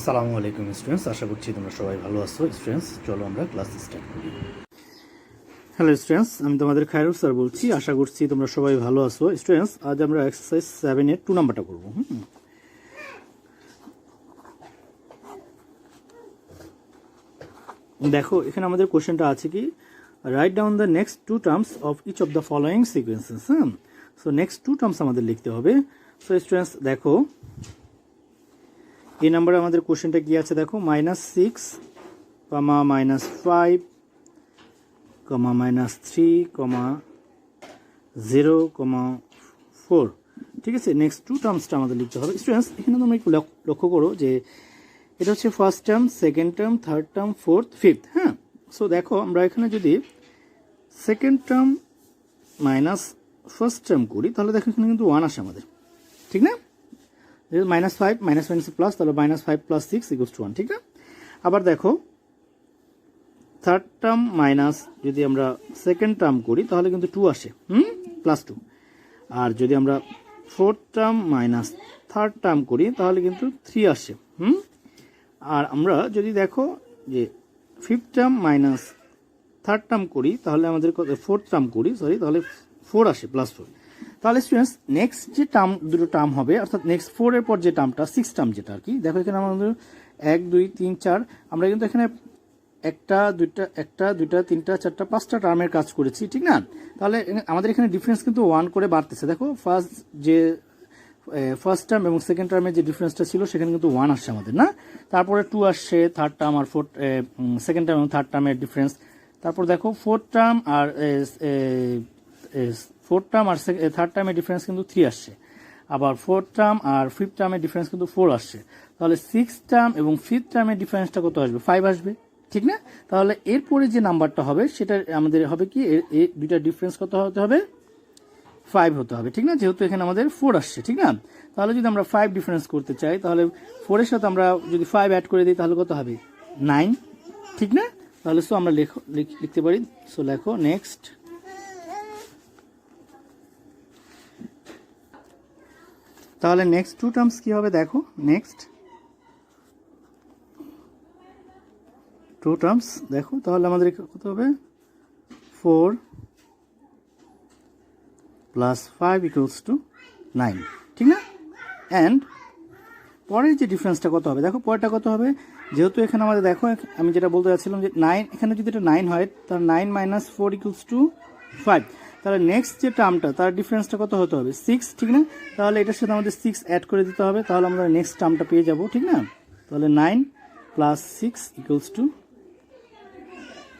সালামু আলাইকুম স্টুডেন্টস, আশা করছি তোমরা সবাই ভালো আছো। স্টুডেন্টস, চলো আমরা ক্লাস স্টার্ট করি। হ্যালো স্টুডেন্টস, আমি তোমাদের খায়রুল স্যার বলছি। আশা করছি তোমরা সবাই ভালো আছো। স্টুডেন্টস, আজ আমরা এক্সারসাইজ 7-এর 2 নাম্বারটা করব। দেখো, এখানে আমাদের কোশ্চেনটা আছে কি, write down the next 2 terms of each of the following sequences. So next 2 terms আমাদের লিখতে হবে। সো স্টুডেন্টস দেখো, এই নাম্বারে আমাদের কোশ্চেনটা কি আছে দেখো, -6, -5, -3, -0, -4। ঠিক আছে, নেক্সট 2 টার্মসটা আমাদের লিখতে হবে। স্টুডেন্টস, এখানে তোমরা একটু লক্ষ্য করো যে এটা হচ্ছে first term, second term, third term, fourth, fifth. হ্যাঁ, সো দেখো আমরা এখানে যদি second term minus first term করি তাহলে দেখো এখানে কিন্তু 1 আসে আমাদের, ঠিক না? -5 -1 প্লাস, তাহলে -5 + 6 = 1, ঠিক না? আবার দেখো থার্ড টার্ম মাইনাস যদি আমরা সেকেন্ড টার্ম করি তাহলে কিন্তু 2 আসে, +2। আর যদি আমরা fourth term minus third term করি তাহলে কিন্তু 3 আসে। আর আমরা যদি দেখো যে fifth term minus third term করি তাহলে আমাদের ফোর্থ টার্ম করি তাহলে 4 আসে, +4। তাহলে স্টুডেন্টস, নেক্সট যে টার্ম দুটো টার্ম হবে, অর্থাৎ নেক্সট 4 এর পর যে টার্মটা 6 টার্ম যেটা আর কি, দেখো এখানে আমাদের 1 2 3 4, আমরা কিন্তু এখানে 1টা 2টা 3টা 4টা 5টা টার্মের কাজ করেছি, ঠিক না? তাহলে আমাদের এখানে ডিফারেন্স কিন্তু 1 করে বাড়তেছে। দেখো ফার্স্ট টার্ম এবং সেকেন্ড টার্মের যে ডিফারেন্সটা ছিল সেখানে কিন্তু 1 আসছে আমাদের, না? তারপরে 2 আসছে থার্ড টার্ম আর সেকেন্ড টার্ম এবং থার্ড টার্মের ডিফারেন্স। তারপর দেখো ফোর্থ টার্ম আর থার্ড টার্মের ডিফারেন্স কিন্তু 3 আসছে। আবার ফোর্থ টার্ম আর ফিফথ টার্মের ডিফারেন্স কিন্তু 4 আসছে। তাহলে সিক্স টার্ম এবং ফিফথ টার্মের ডিফারেন্সটা কত আসবে? 5 আসবে, ঠিক না? তাহলে এরপরে যে নাম্বারটা হবে সেটা আমাদের হবে কি, এই দুইটা ডিফারেন্স কত হতে হবে? 5 হতে হবে, ঠিক না? যেহেতু এখানে আমাদের 4 আসছে, ঠিক না? তাহলে যদি আমরা 5 ডিফারেন্স করতে চাই তাহলে 4 এর সাথে আমরা যদি 5 অ্যাড করে দিই তাহলে কত হবে? 9, ঠিক না? তাহলে সো আমরা লিখতে পারি, সো লেখো নেক্সট। তাহলে নেক্সট 2 টার্মস কি হবে দেখো, নেক্সট 2 টার্মস দেখো, তাহলে আমাদের কত হবে? 4 + 5 = 9, ঠিক না? অ্যান্ড পরের যে ডিফারেন্সটা কত হবে দেখো, পরেরটা কত হবে? যেহেতু এখানে আমাদের দেখো, আমি যেটা বলতে চাচ্ছিলাম যে 9, এখানে যদি এটা 9 হয় তাহলে 9 - 4 = 5। তাহলে নেক্সট যে টার্মটা তার ডিফারেন্সটা কত হতে হবে? 6, ঠিক না? তাহলে এটার সাথে আমাদের 6 অ্যাড করে দিতে হবে, তাহলে আমরা নেক্সট টার্মটা পেয়ে যাব, ঠিক না? তাহলে 9 + 6 =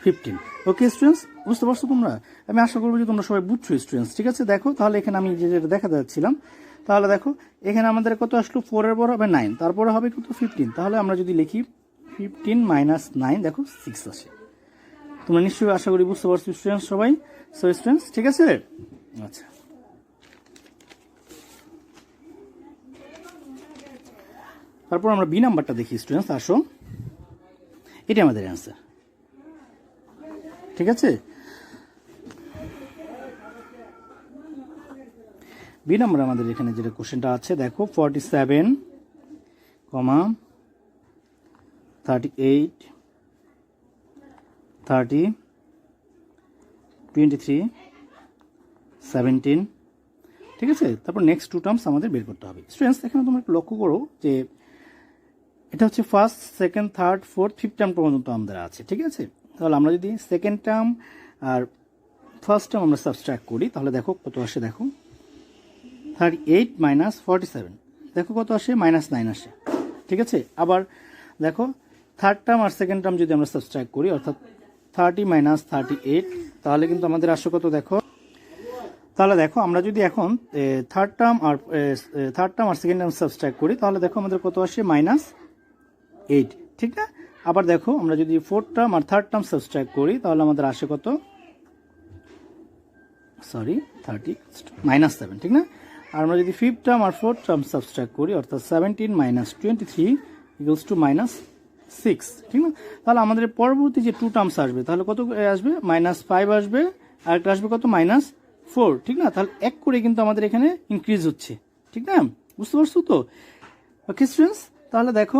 15। ওকে স্টুডেন্টস, বুঝতে পারছো তোমরা? আমি আশা করবো যে তোমরা সবাই বুঝছো স্টুডেন্টস, ঠিক আছে? দেখো তাহলে এখানে আমি যেটা দেখাতে যাচ্ছিলাম, তাহলে দেখো এখানে আমাদের কত আসলো? 4 এর পর হবে 9, তারপরে হবে কত? 15। তাহলে আমরা যদি লিখি 15 - 9, দেখো 6 আসে। তোমরা নিশ্চয়ই আশা করি বুঝতে পারছো স্টুডেন্টস সবাই। সো স্টুডেন্টস, ঠিক আছে? আচ্ছা, তারপর আমরা বি নাম্বারটা দেখি স্টুডেন্টস। আসো, এটা আমাদের অ্যান্সার, ঠিক আছে? বি নাম্বার আমাদের এখানে যেটা কোশ্চেনটা আছে দেখো, 47, 38, 30, 23, 17, ঠিক আছে? তারপর নেক্সট 2 টার্মস আমাদের বের করতে হবে। স্টুডেন্টস, এখানে তোমরা একটু লক্ষ্য করো যে এটা হচ্ছে first, second, third, fourth, fifth term পর্যন্ত আমাদের আছে, ঠিক আছে? তাহলে আমরা যদি সেকেন্ড টার্ম আর ফার্স্ট টার্ম আমরা সাবট্রাক্ট করি তাহলে দেখো কত আসে, দেখো 38 - 47, দেখো কত আসে? -9 আসে, ঠিক আছে? আবার দেখো থার্ড টার্ম আর সেকেন্ড টার্ম যদি আমরা সাবট্রাক্ট করি, অর্থাৎ 30 - 38, তাহলে কিন্তু আমাদের আসে কত দেখো। তাহলে দেখো আমরা যদি এখন থার্ড টার্ম আর সেকেন্ড টার্ম সাবট্রাক্ট করি তাহলে দেখো আমাদের কত আসে? -8, ঠিক না? আবার দেখো আমরা যদি ফোর্থ টার্ম আর থার্ড টার্ম সাবট্রাক্ট করি তাহলে আমাদের আসে কত? 30 -7, ঠিক না? আর আমরা যদি ফিফথ টার্ম আর ফোর্থ টার্ম সাবট্রাক্ট করি, অর্থাৎ 17 - 23 = -6, ঠিক না? তাহলে আমাদের পরবর্তী যে 2 টার্মস আসবে তাহলে কত আসবে? -5 আসবে, আর একটা আসবে কত? -4, ঠিক না? তাহলে এক করে কিন্তু আমাদের এখানে ইনক্রিজ হচ্ছে, ঠিক না? বুঝতে পারছো তো? ওকে স্টুডেন্টস, তাহলে দেখো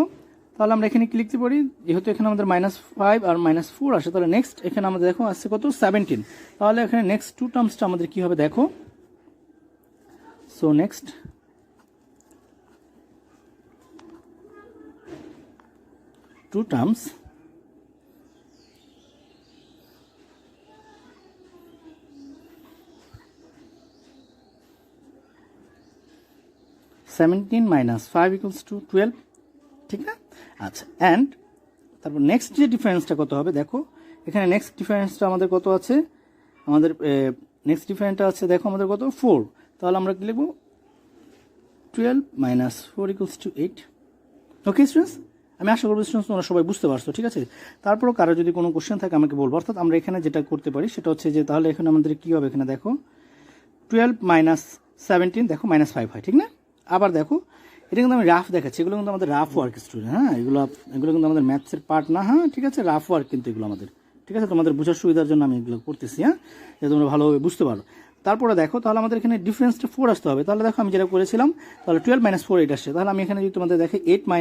তাহলে আমরা এখানে কি লিখতে পারি, যেহেতু এখানে আমাদের -5 আর -4 আসে, তাহলে নেক্সট এখানে আমাদের দেখো আসছে কত 17। তাহলে এখানে নেক্সট টু টার্মসটা আমাদের কি হবে দেখো, সো নেক্সট টু টার্মস -17 - 5 = 12, ঠিক না? আচ্ছা, অ্যান্ড তারপর নেক্সট যে ডিফারেন্সটা কত হবে দেখো, এখানে নেক্সট ডিফারেন্সটা আমাদের কত আছে, আমাদের নেক্সট ডিফারেন্সটা আছে দেখো আমাদের কত 4। তাহলে আমরা কি লিখবো 12 - 4 = 8। ওকে স্টুডেন্টস, আমি আশা করবো স্টুডেন্টস তোমরা সবাই বুঝতে পারছো, ঠিক আছে? তারপরও কারো যদি কোনো কোশ্চেন থাকে আমাকে বলবো। অর্থাৎ আমরা এখানে যেটা করতে পারি সেটা হচ্ছে যে তাহলে এখানে আমাদের কি হবে, এখানে দেখো 12 - 17 দেখো -5 হয়, ঠিক না? আবার দেখো এটা কিন্তু আমি রাফ দেখাচ্ছি, এগুলো কিন্তু আমাদের রাফ ওয়ার্ক স্টুডেন্ট, হ্যাঁ, এগুলো কিন্তু আমাদের ম্যাথসের পার্ট না, হ্যাঁ, ঠিক আছে, রাফ ওয়ার্ক কিন্তু এগুলো আমাদের, ঠিক আছে? তোমাদের বোঝার সুবিধার জন্য আমি এগুলো করতেছি, হ্যাঁ, যাতে তোমরা ভালোভাবে বুঝতে পারো। তারপরে দেখো তাহলে আমাদের এখানে ডিফারেন্সটা 4 আসতে হবে। তাহলে দেখো আমি যেটা করেছিলাম, তাহলে 12 - 4 8 আসছে। তাহলে আমি এখানে যদি তোমাদের দেখে 8 -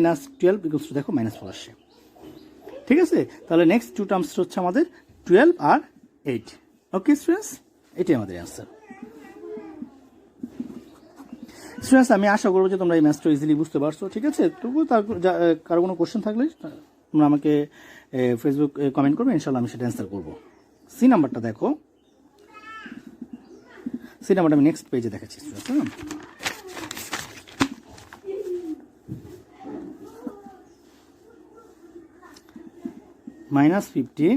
12 = দেখো -4 আসছে, ঠিক আছে? তাহলে নেক্সট টু টার্মস হচ্ছে আমাদের 12 আর 8। ওকে স্টুডেন্টস, এটাই আমাদের অ্যান্সার। স্টুডেন্টস আমি আশা করবো যে তোমরা এই ম্যাথসটা ইজিলি বুঝতে পারছো, ঠিক আছে? তবুও কারো কোনো কোশ্চেন থাকলে তোমরা আমাকে ফেসবুক কমেন্ট করবে, ইনশাল্লাহ আমি সেটা অ্যান্সার করবো। সি নাম্বারটা দেখো, সি নাম্বারটা আমি নেক্সট পেজে দেখাচ্ছি স্টুডেন্টস, হ্যাঁ। -50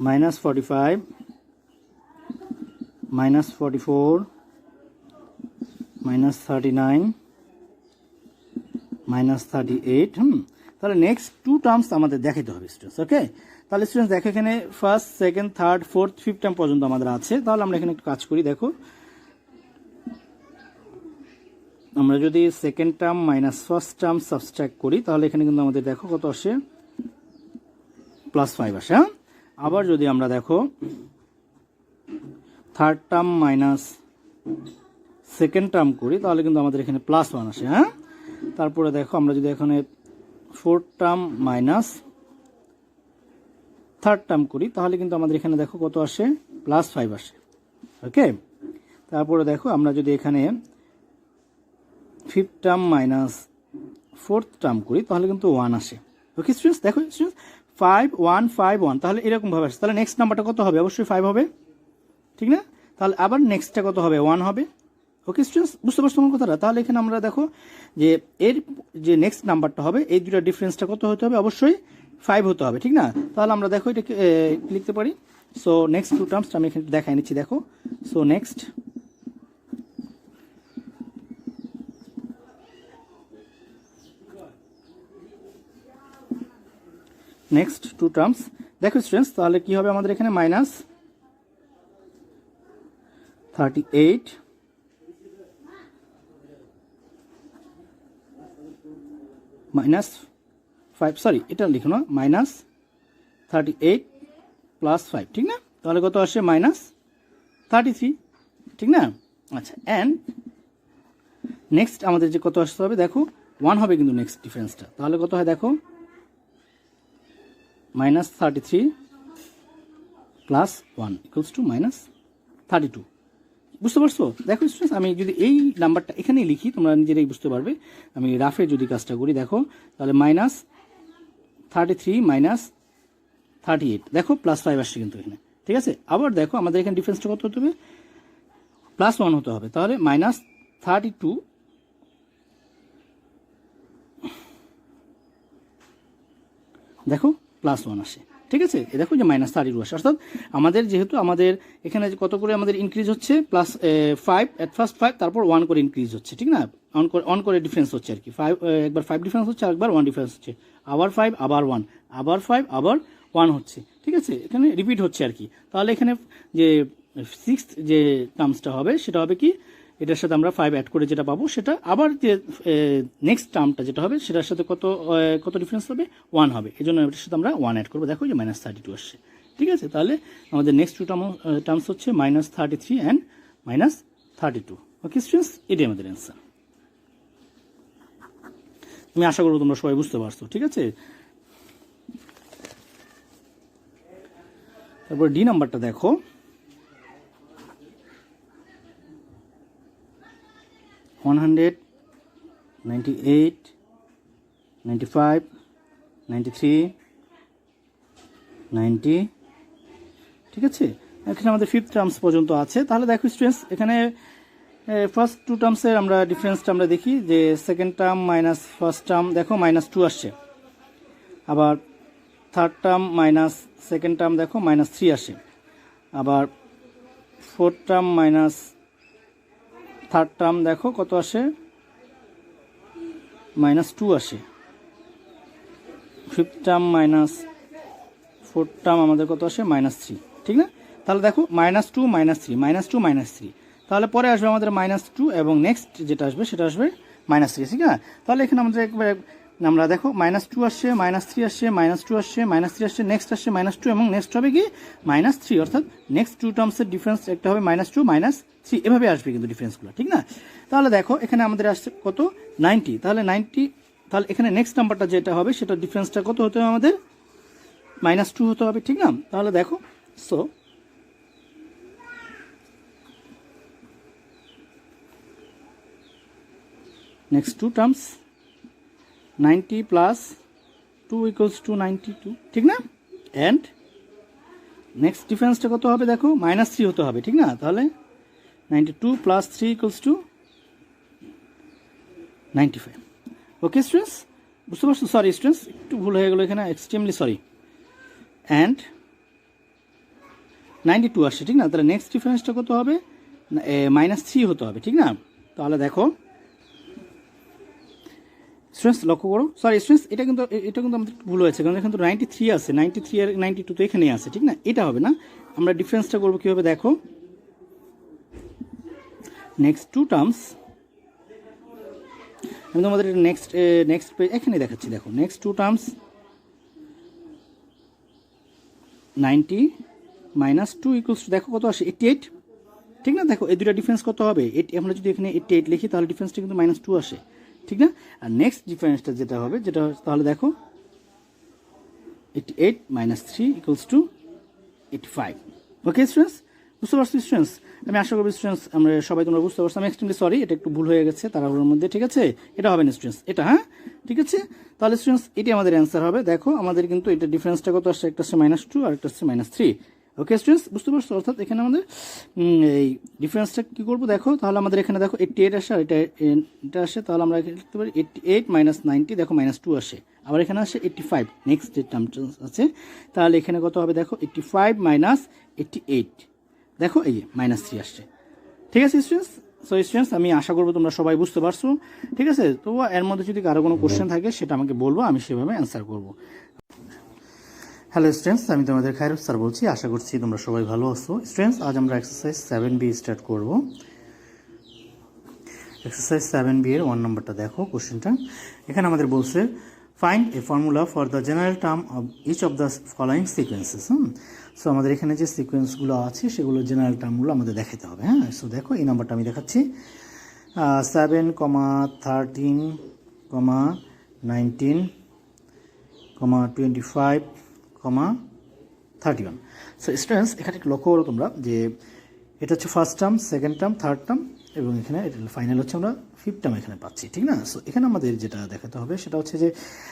-45 -44 -39 -38। তাহলে নেক্সট টু টার্মস আমাদের দেখাতে হবে স্টুডেন্টস। ওকে, তাহলে স্টুডেন্টস দেখো এখানে first, second, third, fourth, fifth term পর্যন্ত আমাদের আছে। তাহলে আমরা এখানে একটু কাজ করি, দেখো আমরা যদি second term minus first term subtract করি তাহলে এখানে কিন্তু আমাদের দেখো কত আসে, +5 আসে, হ্যাঁ। আবার যদি আমরা দেখো third term minus second term করি তাহলে কিন্তু আমাদের এখানে +1 আসে, হ্যাঁ। তারপরে দেখো আমরা যদি এখানে fourth term minus third term করি তাহলে কিন্তু আমাদের এখানে দেখো কত আসে, +5 আসে। ওকে, তারপরে দেখো আমরা যদি এখানে fifth term minus fourth term করি তাহলে কিন্তু 1 আসে। ওকে স্টুডেন্টস, দেখো স্টুডেন্টস 5 1 5 1 তাহলে এরকম ভাবে আসে। তাহলে নেক্সট নাম্বারটা কত হবে, অবশ্যই 5 হবে, ঠিক না? তাহলে আবার নেক্সটটা কত হবে, 1 হবে। ওকে স্টুডেন্টস, বুঝতে পারছো আমার কথাটা? তাহলে এখানে আমরা দেখো যে এর যে নেক্সট নাম্বারটা হবে এই দুটো ডিফারেন্সটা কত হতে হবে, অবশ্যই 5 হতে হবে, ঠিক না? তাহলে আমরা দেখো এটা লিখতে পারি। সো নেক্সট টু টার্মসটা আমি এখানে দেখাই নিচ্ছি, দেখো। সো নেক্সট টু টার্মস দেখো স্টুডেন্টস, তাহলে কি হবে আমাদের এখানে -38 -5, সরি এটা লিখো না, -38 +5, ঠিক না? তাহলে কত আসে, -33, ঠিক না? আচ্ছা, অ্যান্ড নেক্সট আমাদের যে কত আসতে হবে দেখো 1 হবে কিন্তু নেক্সট ডিফারেন্সটা। তাহলে কত হয় দেখো, -33 + 1 = -32। বুঝতে পারছো? দেখো স্টুডেন্টস আমি যদি এই নাম্বারটা এখানেই লিখি তোমরা নিজেরাই বুঝতে পারবে। আমি রাফে যদি কাজটা করি দেখো তাহলে -33 - 38 দেখো +5 আসছে কিন্তু এখানে, ঠিক আছে? আবার দেখো আমাদের এখানে ডিফারেন্সটা কত হতে হবে, +1 হতে হবে। তাহলে -32 দেখো +1 আসে, ঠিক আছে? এ দেখো যে -32 আসে। অর্থাৎ আমাদের যেহেতু আমাদের এখানে কত করে আমাদের ইনক্রিজ হচ্ছে, +5 এট ফার্স্ট 5 তারপর 1 করে ইনক্রিজ হচ্ছে, ঠিক না? অন করে ডিফারেন্স হচ্ছে আর কি। 5 একবার 5 ডিফারেন্স হচ্ছে, আরেকবার 1 ডিফারেন্স হচ্ছে, আবার 5 আবার 1 আবার 5 আবার 1 হচ্ছে, ঠিক আছে? এখানে রিপিট হচ্ছে আর কি। তাহলে এখানে যে সিক্সথ যে টার্মসটা হবে সেটা হবে কি, এটার সাথে আমরা 5 অ্যাড করে যেটা পাবো সেটা আবার যে নেক্সট টার্মটা যেটা হবে সেটার সাথে কত ডিফারেন্স হবে, 1 হবে। এই জন্য এটার সাথে আমরা 1 অ্যাড করবো, দেখো যে -32 আসছে, ঠিক আছে? তাহলে আমাদের নেক্সট টু টার্মস হচ্ছে -33 অ্যান্ড -32। ওকে স্টুডেন্টস, এটাই আমাদের অ্যান্সার। আমি আশা করবো তোমরা সবাই বুঝতে পারছো, ঠিক আছে। তারপর ডি নাম্বারটা দেখো, 100, 98, 95, 93, 90, ঠিক আছে। এখানে আমাদের ফিফথ টার্মস পর্যন্ত আছে। তাহলে দেখো স্টুডেন্টস, এখানে ফার্স্ট টু টার্মসের আমরা ডিফারেন্সটা আমরা দেখি যে second term minus first term দেখো -2 আসছে, আবার third term minus second term দেখো -3 আসে, আবার fourth term minus third term দেখো কত আসে, -2 আসে, fifth term minus fourth term আমাদের কত আসে, -3, ঠিক না। তাহলে দেখো -2 -3 -2 -3, তাহলে পরে আসবে আমাদের -2 এবং নেক্সট যেটা আসবে সেটা আসবে -3, ঠিক না। তাহলে এখানে আমাদের একবারে আমরা দেখো -2 আসছে, -3 আসছে, -2 আসছে, -3 আসছে, নেক্সট আসছে -2 এবং নেক্সট হবে কি -3, অর্থাৎ নেক্সট টু টার্মসের ডিফারেন্স একটা হবে -2 -3, এভাবে আসবে কিন্তু ডিফারেন্সগুলো, ঠিক না। তাহলে দেখো এখানে আমাদের আসছে কত 90, তাহলে 90, তাহলে এখানে নেক্সট নাম্বারটা যেটা হবে সেটা ডিফারেন্সটা কত হতে হবে আমাদের -2 হতে হবে, ঠিক না। তাহলে দেখো so next two terms 90 plus 2 equals to 92, ঠিক না। and next ডিফারেন্সটা কত হবে দেখো -3 হতে হবে, ঠিক না। তাহলে 92 plus 3 equals to 95। Okay students, বুঝতে পারছো? সরি স্টুডেন্টস, একটু ভুল হয়ে গেল এখানে, এক্সট্রিমলি সরি। and 92 আসছে, ঠিক না। তাহলে নেক্সট ডিফারেন্সটা কত হবে -3 হতে হবে, ঠিক না। তাহলে দেখো স্টুডেন্টস লক্ষ্য করো, সরি স্টুডেন্টস, এটা কিন্তু আমাদের ভুল হয়েছে, কারণ এখানে তো 93 আছে, 93 আর 92 তো এখানেই আছে, ঠিক না। এটা হবে না, আমরা ডিফারেন্সটা করবো কীভাবে দেখো, নেক্সট টু টার্মস আমি তোমাদের নেক্সট পেজ এখানে দেখাচ্ছি, দেখো next two terms 90 -2 equals to দেখো কত আসে 88, ঠিক না। দেখো এই দুটা ডিফারেন্স কত হবে, আমরা যদি এখানে 88 লিখি তাহলে ডিফারেন্সটা কিন্তু -2 আসে, ঠিক না। আর নেক্সট ডিফারেন্সটা যেটা হবে যেটা তাহলে দেখো 88 -3 ইকুয়ালস টু 85। ওকে স্টুডেন্টস, বুঝতে পারছি স্টুডেন্টস? আমি আশা করবো স্টুডেন্টস আমরা সবাই তোমরা বুঝতে পারছো। আমি এক্সট্রিমলি সরি, এটা একটু ভুল হয়ে গেছে তাড়াহুড়োর মধ্যে, ঠিক আছে। এটা হবে না স্টুডেন্টস, এটা, হ্যাঁ ঠিক আছে। তাহলে স্টুডেন্টস এটি আমাদের অ্যান্সার হবে। দেখো আমাদের কিন্তু এটা ডিফারেন্সটা কত আসছে, একটা আসছে -2 আর একটা আসছে -3। ওকে স্টুডেন্টস, বুঝতে পারছো? অর্থাৎ এখানে আমাদের এই ডিফারেন্সটা কি করবো দেখো, তাহলে আমাদের এখানে দেখো 88 আসে আর এটা আসে, তাহলে আমরা এখানে লিখতে পারি 88 -90, দেখো -2 আসে, আবার এখানে আসে 85, নেক্সট যে টার্মটা আছে, তাহলে এখানে কত হবে দেখো 85 - 88, দেখো এই -3 আসছে, ঠিক আছে স্টুডেন্টস। সো স্টুডেন্টস আমি আশা করবো তোমরা সবাই বুঝতে পারছো, ঠিক আছে। তো এর মধ্যে যদি কারো কোনো কোশ্চেন থাকে সেটা আমাকে বলবো, আমি সেভাবে অ্যান্সার করবো। হ্যালো স্টুডেন্টস, আমি তোমাদের খায়রুল স্যার বলছি, আশা করছি তোমরা সবাই ভালো আছো। স্টুডেন্টস আজ আমরা এক্সারসাইজ 7B স্টার্ট করব। এক্সারসাইজ 7B এর 1 নম্বরটা দেখো কোশ্চেনটা। এখানে আমাদের বলছে find a formula for the general term of each of the following sequences. So আমাদের এখানে যে সিকোয়েন্সগুলো আছে সেগুলো জেনারেল টার্মগুলো আমাদের দেখাতে হবে, হ্যাঁ। সো দেখো এই নাম্বারটা আমি দেখাচ্ছি, 7, 13, 19, 25, 31। সো স্টুডেন্টস এখানে একটু লক্ষ্য করো তোমরা যে এটা হচ্ছে first term, second term, third term এবং এখানে ফাইনাল হচ্ছে আমরা ফিফথ টার্ম এখানে পাচ্ছি, ঠিক না। সো এখানে আমাদের যেটা দেখাতে হবে সেটা হচ্ছে যে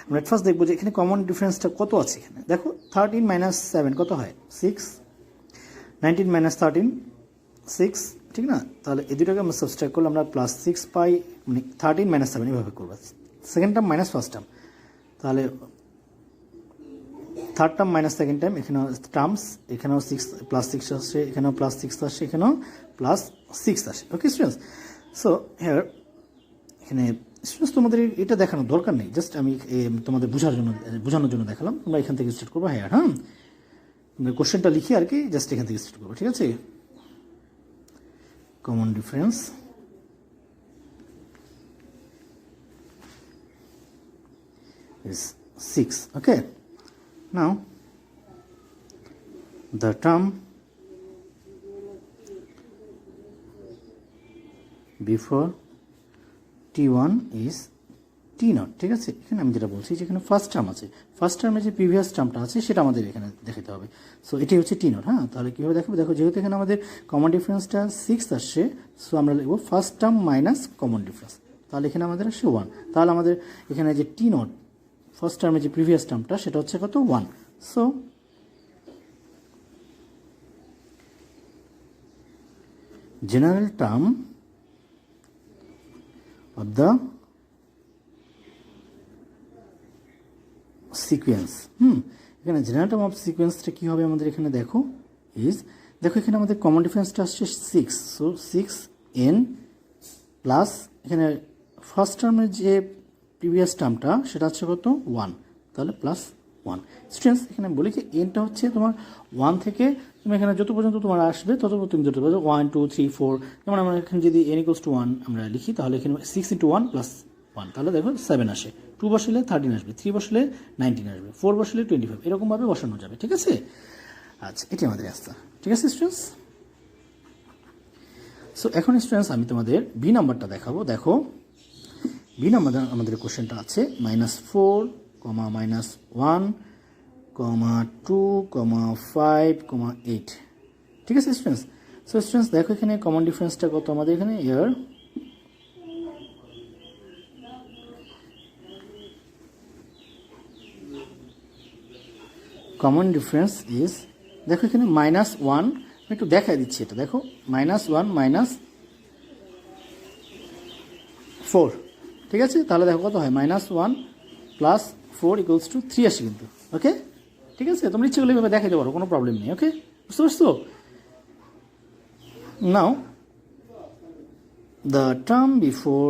আমরা ফার্স্ট দেখবো যে এখানে কমন ডিফারেন্সটা কত আছে। এখানে দেখো 13 - 7 কত হয় 6, 19 - 13 6, ঠিক না। তাহলে এই দুটাকে আমরা সাবস্ট্রাক্ট করলে আমরা +6 পাই, মানে 13 - 7 এভাবে করবো, second term minus first term, তাহলে third term minus second term, এখানেও টার্মস, এখানেও +6 আসছে, এখানেও +6 আসছে, এখানেও +6 আসে। ওকে স্টুডেন্টস, সো হেয়ার এখানে স্টুডেন্টস তোমাদের এটা দেখানোর দরকার নেই, জাস্ট আমি তোমাদের বোঝানোর জন্য দেখালাম। তোমরা এখান থেকে স্টার্ট করবো, হ্যাঁ হ্যাঁ কোশ্চেনটা লিখি আর কি, জাস্ট এখান থেকে স্টার্ট করবো, ঠিক আছে। Common difference is 6. Okay, now the term before T1 is T not, ঠিক আছে। এখানে আমি যেটা বলছি যে এখানে ফার্স্ট টার্ম আছে, ফার্স্ট টার্মে যে প্রিভিয়াস টার্মটা আছে সেটা আমাদের এখানে দেখাতে হবে। সো এটি হচ্ছে টি নট। হ্যাঁ, তাহলে কীভাবে দেখাবো, দেখো যেহেতু এখানে আমাদের কমন ডিফারেন্সটা 6 আসছে, সো আমরা লিখবো first term minus common difference, তাহলে এখানে আমাদের আসছে 1। তাহলে আমাদের এখানে যে টি নট ফার্স্ট টার্মে যে প্রিভিয়াস টার্মটা সেটা হচ্ছে কত, 1। So general term of the sequence, এখানে জেনারেল টার্ম অফ সিকোয়েন্সটা কী হবে আমাদের এখানে দেখো দেখো এখানে আমাদের কমন ডিফারেন্সটা আসছে 6, সো 6n প্লাস এখানে ফার্স্ট টার্মের যে প্রিভিয়াস টার্মটা সেটা হচ্ছে কত, 1, তাহলে প্লাস 1। স্টুডেন্টস এখানে বলি যে এনটা হচ্ছে তোমার 1 থেকে তুমি এখানে যত পর্যন্ত তোমার আসবে তত তুমি ধরতে পারো 1 2 3 4। যেমন আমরা এখানে যদি n = 1 আমরা লিখি, তাহলে এখানে 6 × 1 + 1, তাহলে দেখো 7 আসে। 2 বসলে 13 আসবে, 3 বসলে 19 আসবে, 4 বসলে 25, এরকমভাবে বসানো যাবে, ঠিক আছে। আচ্ছা, এটি আমাদের রাস্তা, ঠিক আছে স্টুডেন্টস। সো এখন স্টুডেন্টস আমি তোমাদের বি নাম্বারটা দেখাবো। দেখো বি নাম্বার আমাদের কোশ্চেনটা আছে -4, -1, -2, -5, -8, ঠিক আছে স্টুডেন্টস। সো স্টুডেন্টস দেখো এখানে কমন ডিফারেন্সটা কত আমাদের এখানে, ইয়ার কমন ডিফারেন্স ইজ, দেখো এখানে -1, আমি একটু দেখাই দিচ্ছি এটা, দেখো -1 -4, ঠিক আছে। তাহলে দেখো কত হয়, -1 + 4 = 3 আসে কিন্তু, ওকে, ঠিক আছে। তোমরা ইচ্ছে করলে এভাবে দেখাইতে পারো, কোনো প্রবলেম নেই, ওকে, বুঝতে পারছো। Now the term before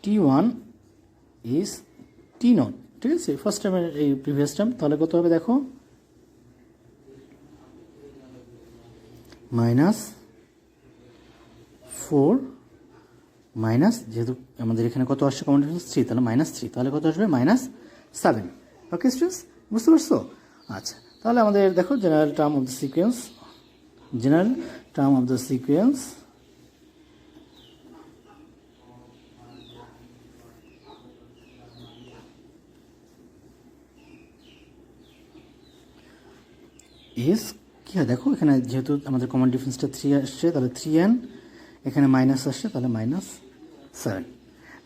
T1 is T0, ঠিক আছে, ফার্স্ট টার্মের এই প্রিভিয়াস টার্ম, তাহলে কত হবে দেখো, -4 মাইনাস, যেহেতু আমাদের এখানে কত আসছে কমন ডিফারেন্স 3, তাহলে -3, তাহলে কত আসবে -7, ওকে স্টুডেন্টস, বুঝতে পারছো। আচ্ছা, তাহলে আমাদের দেখো general term of the sequence, general term of the sequence is কী হয় দেখো, এখানে যেহেতু আমাদের কমন ডিফারেন্সটা 3 আসছে, তাহলে 3n, এখানে মাইনাস আসছে, তাহলে -7,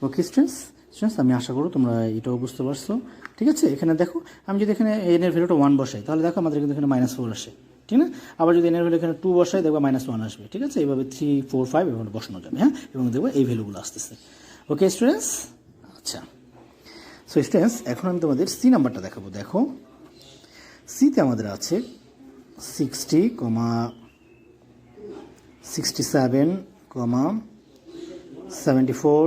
ওকে স্টুডেন্টস আমি আশা করো তোমরা এটাও বুঝতে পারছো, ঠিক আছে। এখানে দেখো আমি যদি এখানে n এর ভ্যালুটা 1 বসাই, তাহলে দেখো আমাদের কিন্তু এখানে -4 আসে, ঠিক না। আবার যদি n এর ভ্যালু এখানে 2 বসাই, দেখবো -1 আসবে, ঠিক আছে। এইভাবে 3 4 5 এভাবে বসানো যাবে, হ্যাঁ, এবং দেখবো এই ভ্যালুগুলো আসতেছে, ওকে স্টুডেন্টস। আচ্ছা, সো স্টুডেন্টস এখন আমি তোমাদের সি নাম্বারটা দেখাবো। দেখো সিতে আমাদের আছে 60, 67, 74,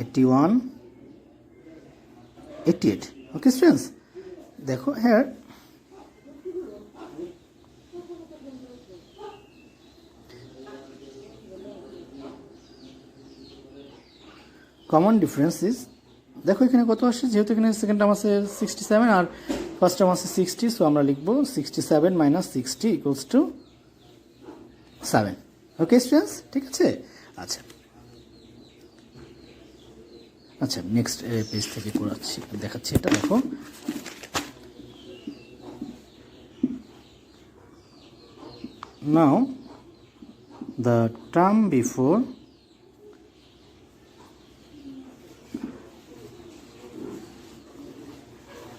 81, 88, ওকে স্টুডেন্টস। দেখো হ্যাঁ কমন ডিফারেন্স ইজ, দেখো এখানে কত আসছে, যেহেতু এখানে সেকেন্ড টার্ম আছে 67 আর ফার্স্ট টার্ম আছে 60, সো আমরা লিখবো 67 - 60 = 7, ওকে স্টুডেন্টস, ঠিক আছে। আচ্ছা আচ্ছা নেক্সট পেজ থেকে করাচ্ছি, দেখাচ্ছি এটা, দেখো now the term before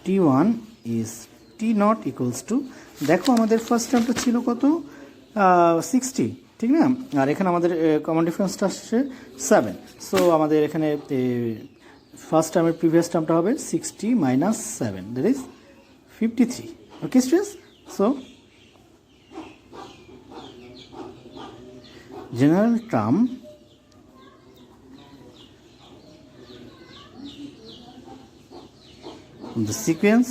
T1 is T0 = দেখো আমাদের ফার্স্ট টার্মটা ছিল কত, 60, ঠিক না। আর এখানে আমাদের কমন ডিফারেন্সটা আসছে 7, সো আমাদের এখানে ফার্স্ট টার্মের প্রিভিয়াস টার্মটা হবে 60 - 7, that is 53, okay students. So general term the sequence,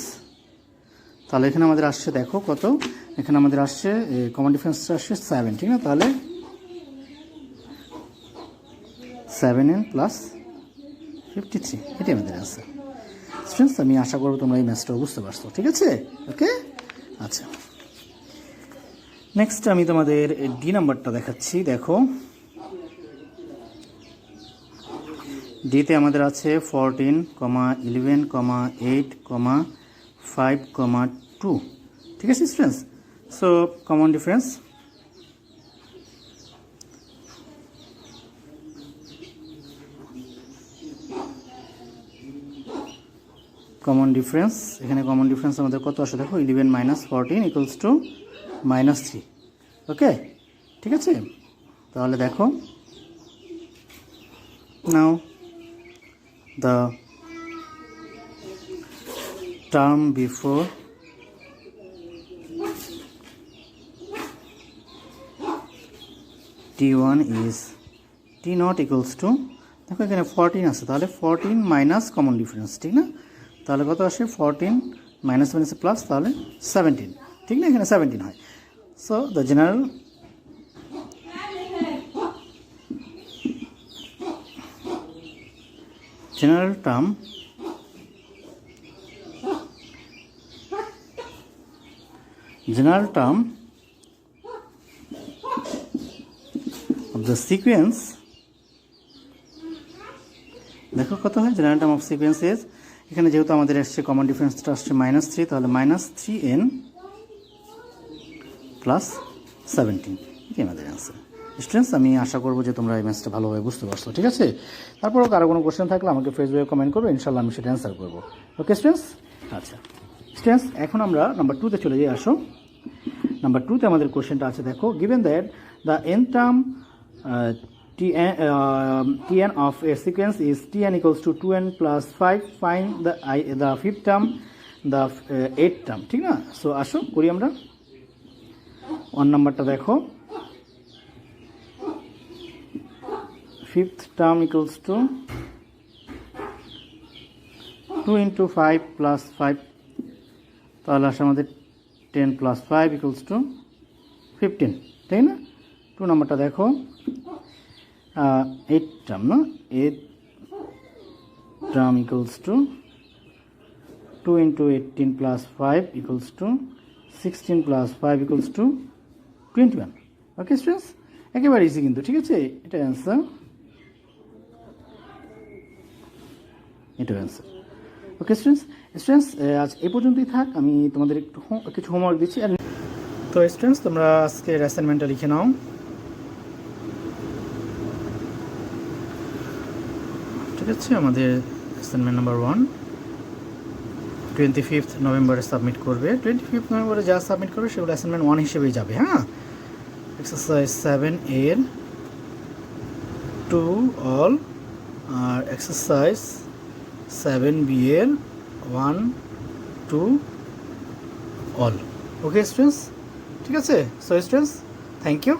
তাহলে এখানে আমাদের আসছে দেখো কত, এখানে আমাদের আসছে কমন ডিফারেন্সটা আসছে 7, ঠিক না। তাহলে 7n + 53, এটাই আমাদের আছে স্টুডেন্টস। আমি আশা করবো তোমরা এই ম্যাথসটাও বুঝতে পারছো, ঠিক আছে, ওকে। আচ্ছা নেক্সট আমি তোমাদের ডি নাম্বারটা দেখাচ্ছি। দেখো ডিতে আমাদের আছে 14, 11, 8, 5, 2। ঠিক আছে স্টুডেন্টস? সো কমন ডিফারেন্স, এখানে কমন ডিফারেন্স আমাদের কত আসে দেখো, 11 - 14 = -3। ওকে, ঠিক আছে? তাহলে দেখো, নাও the term before t1 is t0 = দেখো এখানে 14 আছে, তাহলে 14 মাইনাস কমন ডিফারেন্স, ঠিক না? তাহলে কত আসে, 14 মাইনাস মাইনাসে প্লাস, তাহলে 17, ঠিক না? এখানে 17 হয়। So the general term of the sequence, দেখো কত হয়, general term of sequence is, এখানে যেহেতু আমাদের আসছে কমন ডিফারেন্সটা আসছে -3, তাহলে -3n + 17, এটাই আমাদের অ্যান্সার। স্টুডেন্টস, আমি আশা করবো যে তোমরা এই ম্যাথসটা ভালোভাবে বুঝতে পারছো, ঠিক আছে? তারপরও কারো কোনো কোশ্চেন থাকলে আমাকে ফেসবুকে কমেন্ট করবে, ইনশাল্লাহ আমি সেটা অ্যান্সার করবো। Okay students? আচ্ছা স্টুডেন্টস, এখন আমরা নাম্বার 2-তে চলে যাই। আসো, নাম্বার 2-তে আমাদের কোশ্চেনটা আছে, দেখো given that the n term tn of a sequence is tn = 2n + 5, find the fifth term, the eighth term, ঠিক না? সো আসো করি আমরা। 1 নাম্বারটা দেখো, fifth term = 2 × 5 + 5, তাহলে আসে আমাদের 10 + 5 = 15, তাই না? 2 নাম্বারটা দেখো, 8 টার্ম না, 8 টার্ম = 2 × 18 + 5 = 16 + 5 = 21। ওকে স্টুডেন্টস, একেবারে ইজি কিন্তু, ঠিক আছে? এটা অ্যান্সার, এটা অ্যান্সার। ওকে স্টুডেন্টস, আজ এই পর্যন্তই থাক। আমি তোমাদের একটু কিছু হোমওয়ার্ক দিচ্ছি। তো স্টুডেন্টস, তোমরা আজকের অ্যাসাইনমেন্টটা লিখে নাও। ঠিক আছে, আমাদের অ্যাসাইনমেন্ট নাম্বার 1 25 নভেম্বরে সাবমিট করবে। 25 নভেম্বরে যা সাবমিট করবে সেগুলো অ্যাসাইনমেন্ট 1 হিসেবেই যাবে। হ্যাঁ, এক্সারসাইজ 7 এর 2 অল, আর এক্সারসাইজ 7B এর 1, 2 অল। ওকে স্টুডেন্টস, ঠিক আছে? So students, thank you.